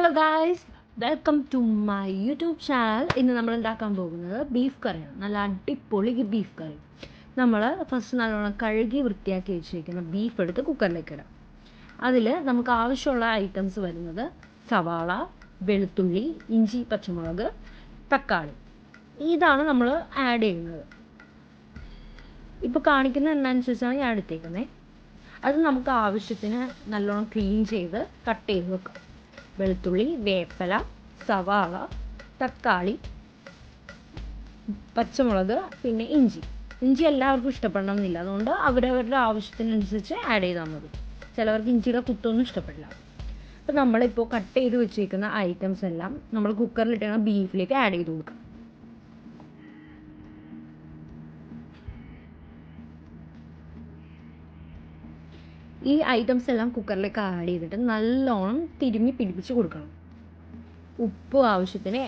Hello guys, welcome to my YouTube channel. ഇന്ന് നമ്മൾ ഉണ്ടാക്കാൻ പോകുന്നത് ബീഫ് കറിയാണ്. നല്ല അടിപൊളി ബീഫ് കറി. നമ്മൾ ഫസ്റ്റ് നല്ലോണം കഴുകി വൃത്തിയാക്കി വെച്ചിരിക്കുന്ന ബീഫ് എടുത്ത് കുക്കറിലേക്ക് ഇടാം. അതിൽ നമുക്ക് ആവശ്യമുള്ള ഐറ്റംസ് വരുന്നത് സവാള, വെളുത്തുള്ളി, ഇഞ്ചി, പച്ചമുളക്, തക്കാളി. ഇതാണ് നമ്മൾ ആഡ് ചെയ്യുന്നത്. ഇപ്പോൾ കാണിക്കുന്ന എണ്ണനുസരിച്ചാണ് ഞാൻ എടുത്തേക്കുന്നത്. അത് നമുക്ക് ആവശ്യത്തിന് നല്ലോണം ക്ലീൻ ചെയ്ത് കട്ട് ചെയ്ത് വെക്കാം. വെളുത്തുള്ളി, വേപ്പില, സവാള, തക്കാളി, പച്ചമുളക്, പിന്നെ ഇഞ്ചി എല്ലാവർക്കും ഇഷ്ടപ്പെടണമെന്നില്ല. അതുകൊണ്ട് അവരവരുടെ ആവശ്യത്തിനനുസരിച്ച് ആഡ് ചെയ്താൽ മതി. ചിലവർക്ക് ഇഞ്ചിയുടെ കുത്തൊന്നും ഇഷ്ടപ്പെടില്ല. അപ്പോൾ നമ്മളിപ്പോൾ കട്ട് ചെയ്ത് വെച്ചിരിക്കുന്ന ഐറ്റംസ് എല്ലാം നമ്മൾ കുക്കറിലിട്ടുന്ന ബീഫിലേക്ക് ആഡ് ചെയ്ത് കൊടുക്കാം. ഈ ഐറ്റംസ് എല്ലാം കുക്കറിലേക്ക് ആഡ് ചെയ്തിട്ട് നല്ലോണം തിരുമ്മി പിടിപ്പിച്ച് കൊടുക്കണം. ഉപ്പ് ആവശ്യത്തിന്,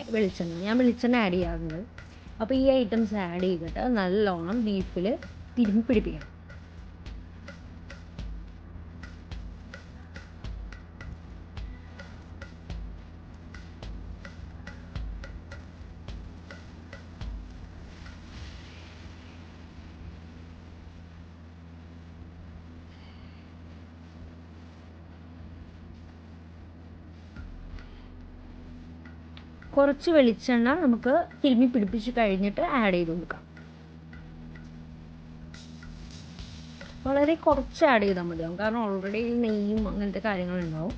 ഞാൻ വെളിച്ചെണ്ണ ആഡ് ചെയ്യാറുണ്ട്. അപ്പോൾ ഈ ഐറ്റംസ് ആഡ് ചെയ്തിട്ട് നല്ലോണം ബീഫിൽ തിരുമ്മി പിടിപ്പിക്കണം. കുറച്ച് വെളിച്ചെണ്ണ നമുക്ക് തിരുമ്മി പിടിപ്പിച്ച് കഴിഞ്ഞിട്ട് ആഡ് ചെയ്ത് കൊടുക്കാം. വളരെ കുറച്ച് ആഡ് ചെയ്താൽ മതിയാവും, കാരണം ഓൾറെഡി നെയ്യും അങ്ങനത്തെ കാര്യങ്ങളുണ്ടാവും.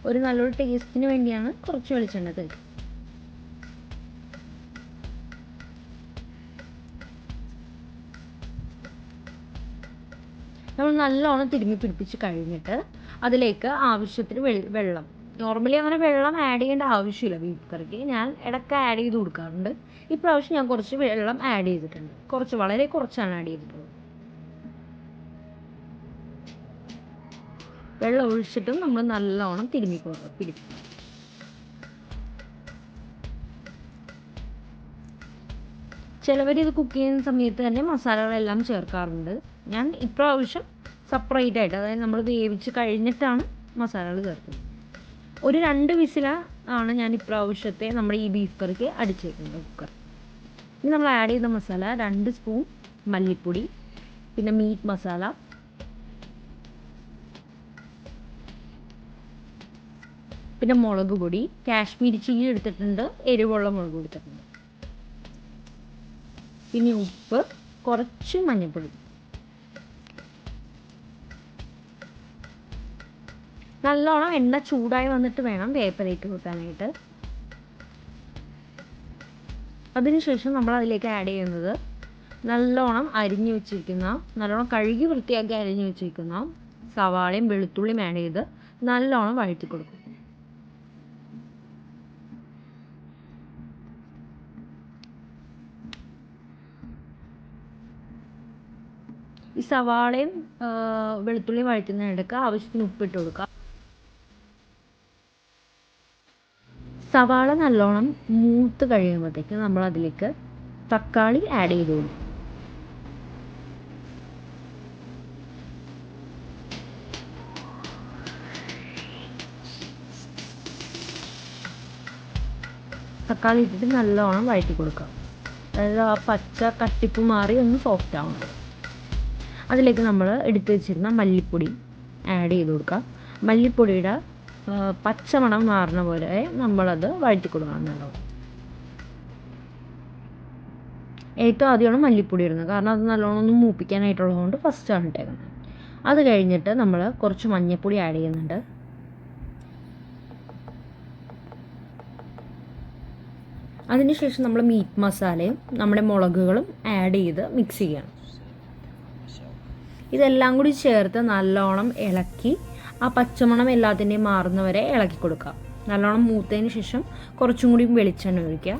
ഒരു നല്ലൊരു ടേസ്റ്റിന് വേണ്ടിയാണ് കുറച്ച് വെളിച്ചെണ്ണ തരും. നമ്മൾ നല്ലോണം തിരുമ്മി പിടിപ്പിച്ച് കഴിഞ്ഞിട്ട് അതിലേക്ക് ആവശ്യത്തിന് വെള്ളം. നോർമലി അങ്ങനെ വെള്ളം ആഡ് ചെയ്യേണ്ട ആവശ്യമില്ല ബീഫ് കറിക്ക്. ഞാൻ ഇടയ്ക്ക് ആഡ് ചെയ്ത് കൊടുക്കാറുണ്ട്. ഇപ്രാവശ്യം ഞാൻ കുറച്ച് വെള്ളം ആഡ് ചെയ്തിട്ടുണ്ട്. വളരെ കുറച്ചാണ് ആഡ് ചെയ്തിട്ടുള്ളത്. വെള്ളം ഒഴിച്ചിട്ടും നമ്മൾ നല്ലോണം തിരുമ്മി പിടിക്കും. ചിലവർ ഇത് കുക്ക് ചെയ്യുന്ന സമയത്ത് തന്നെ മസാലകളെല്ലാം ചേർക്കാറുണ്ട്. ഞാൻ ഇപ്രാവശ്യം സെപ്പറേറ്റ് ആയിട്ട്, അതായത് നമ്മൾ വേവിച്ച് കഴിഞ്ഞിട്ടാണ് മസാലകൾ ചേർക്കുന്നത്. ഒരു 2 വിസിലാണ് ഞാൻ ഇപ്രാവശ്യത്തെ നമ്മുടെ ഈ ബീഫ് കറിക്ക് അടിച്ചേക്കുന്നത് കുക്കർ. ഇനി നമ്മൾ ആഡ് ചെയ്ത മസാല 2 സ്പൂൺ മല്ലിപ്പൊടി, പിന്നെ മീറ്റ് മസാല, പിന്നെ മുളക് പൊടി, കാശ്മീരി ചില്ലി എടുത്തിട്ടുണ്ട്, എരിവുള്ള മുളക് എടുത്തിട്ടുണ്ട്, പിന്നെ ഉപ്പ്, കുറച്ച് മഞ്ഞൾപ്പൊടി. നല്ലോണം എണ്ണ ചൂടായി വന്നിട്ട് വേണം വേപ്പിലേക്ക് വെക്കാനായിട്ട്. അതിനുശേഷം നമ്മൾ അതിലേക്ക് ആഡ് ചെയ്യുന്നത് നല്ലോണം കഴുകി വൃത്തിയാക്കി അരിഞ്ഞു വെച്ചിരിക്കുന്ന സവാളയും വെളുത്തുള്ളിയും ആഡ് ചെയ്ത് നല്ലോണം വഴറ്റി കൊടുക്കും. ഈ സവാളയും വെളുത്തുള്ളിയും വഴറ്റുന്നതിനിടയ്ക്ക് ആവശ്യത്തിന് ഉപ്പിട്ട് കൊടുക്കുക. സവാള നല്ലോണം മൂത്ത് കഴിയുമ്പോഴത്തേക്ക് നമ്മൾ അതിലേക്ക് തക്കാളി ആഡ് ചെയ്ത് കൊടുക്കും. തക്കാളി ഇട്ടിട്ട് നല്ലോണം വഴറ്റി കൊടുക്കുക. അതായത് ആ പച്ച കട്ടിപ്പ് മാറി ഒന്ന് സോഫ്റ്റ് ആവണം. അതിലേക്ക് നമ്മൾ എടുത്തു വെച്ചിരുന്ന മല്ലിപ്പൊടി ആഡ് ചെയ്ത് കൊടുക്കുക. മല്ലിപ്പൊടിയുടെ പച്ചമണം മാറുന്ന പോലെ നമ്മളത് വഴറ്റി കൊടുക്കണം. നല്ലോണം ഏറ്റവും ആദ്യമാണ് മല്ലിപ്പൊടി ഇടുന്നത്, കാരണം അത് നല്ലോണം ഒന്ന് മൂപ്പിക്കാനായിട്ടുള്ളത് കൊണ്ട് ഫസ്റ്റാണ് ഇട്ടേക്കുന്നത്. അത് കഴിഞ്ഞിട്ട് നമ്മൾ കുറച്ച് മഞ്ഞൾപ്പൊടി ആഡ് ചെയ്യുന്നുണ്ട്. അതിനുശേഷം നമ്മൾ മീറ്റ് മസാലയും നമ്മുടെ മുളകുകളും ആഡ് ചെയ്ത് മിക്സ് ചെയ്യണം. ഇതെല്ലാം കൂടി ചേർത്ത് നല്ലോണം ഇളക്കി ആ പച്ചമണം എല്ലാത്തിൻ്റെയും മാറുന്നവരെ ഇളക്കി കൊടുക്കുക. നല്ലോണം മൂത്തതിന് ശേഷം കുറച്ചും കൂടി വെളിച്ചെണ്ണ ഒഴിക്കുക.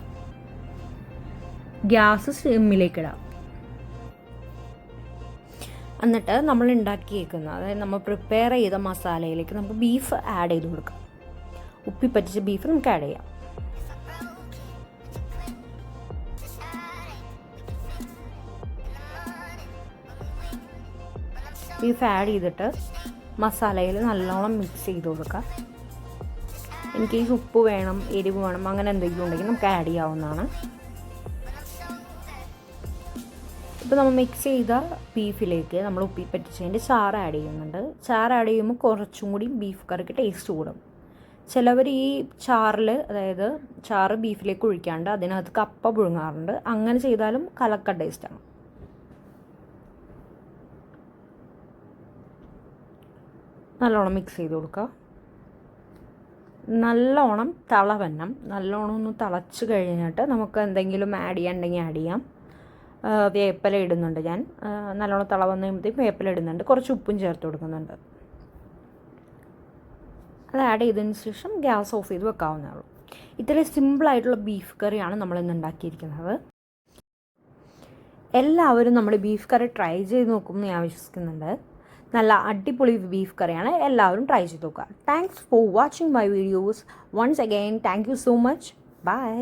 ഗ്യാസ് സിമ്മിലേക്ക് ഇടാം. എന്നിട്ട് നമ്മൾ ഉണ്ടാക്കിയേക്കുന്ന, അതായത് നമ്മൾ പ്രിപ്പയർ ചെയ്ത മസാലയിലേക്ക് നമുക്ക് ബീഫ് ആഡ് ചെയ്ത് കൊടുക്കാം. ഉപ്പി പറ്റിച്ച ബീഫ് നമുക്ക് ആഡ് ചെയ്യാം. ബീഫ് ആഡ് ചെയ്തിട്ട് മസാലയിൽ നല്ലോണം മിക്സ് ചെയ്ത് കൊടുക്കുക. ഇൻ കേസ് ഉപ്പ് വേണം, എരിവ് വേണം, അങ്ങനെ എന്തെങ്കിലും ഉണ്ടെങ്കിൽ നമുക്ക് ആഡ് ചെയ്യാവുന്നതാണ്. ഇപ്പോൾ നമ്മൾ മിക്സ് ചെയ്ത ബീഫിലേക്ക് നമ്മൾ ഉപ്പി പറ്റിച്ചതിൻ്റെ ചാറ് ആഡ് ചെയ്യുന്നുണ്ട്. ചാറ് ആഡ് ചെയ്യുമ്പോൾ കുറച്ചും കൂടി ബീഫ് കറിക്ക് ടേസ്റ്റ് കൂടും. ചിലവർ ഈ ചാറിൽ, അതായത് ചാറ് ബീഫിലേക്ക് ഒഴിക്കാണ്ട് അതിനകത്ത് കപ്പ പുഴുങ്ങാറുണ്ട്. അങ്ങനെ ചെയ്താലും കലക്ക ടേസ്റ്റാണ്. നല്ലോണം മിക്സ് ചെയ്ത് കൊടുക്കുക. നല്ലോണം നല്ലോണം ഒന്ന് തിളച്ച് കഴിഞ്ഞിട്ട് നമുക്ക് എന്തെങ്കിലും ആഡ് ചെയ്യാനുണ്ടെങ്കിൽ ആഡ് ചെയ്യാം. വേപ്പില ഇടുന്നുണ്ട് ഞാൻ. നല്ലോണം തിള വന്ന് കഴിയുമ്പോഴത്തേക്കും വേപ്പില ഇടുന്നുണ്ട്. കുറച്ച് ഉപ്പും ചേർത്ത് കൊടുക്കുന്നുണ്ട്. അത് ആഡ് ചെയ്തതിന് ശേഷം ഗ്യാസ് ഓഫ് ചെയ്ത് വെക്കാവുന്നേ ഉള്ളൂ. ഇത്രയും സിമ്പിളായിട്ടുള്ള ബീഫ് കറിയാണ് നമ്മളിന്ന് ഉണ്ടാക്കിയിരിക്കുന്നത്. എല്ലാവരും നമ്മുടെ ബീഫ് കറി ട്രൈ ചെയ്ത് നോക്കുമെന്ന് ഞാൻ വിശ്വസിക്കുന്നുണ്ട്. നല്ല അടിപൊളി ബീഫ് കറിയാണ്. എല്ലാവരും ട്രൈ ചെയ്ത് നോക്കുക. Thanks for watching my videos. Once again thank you so much. By.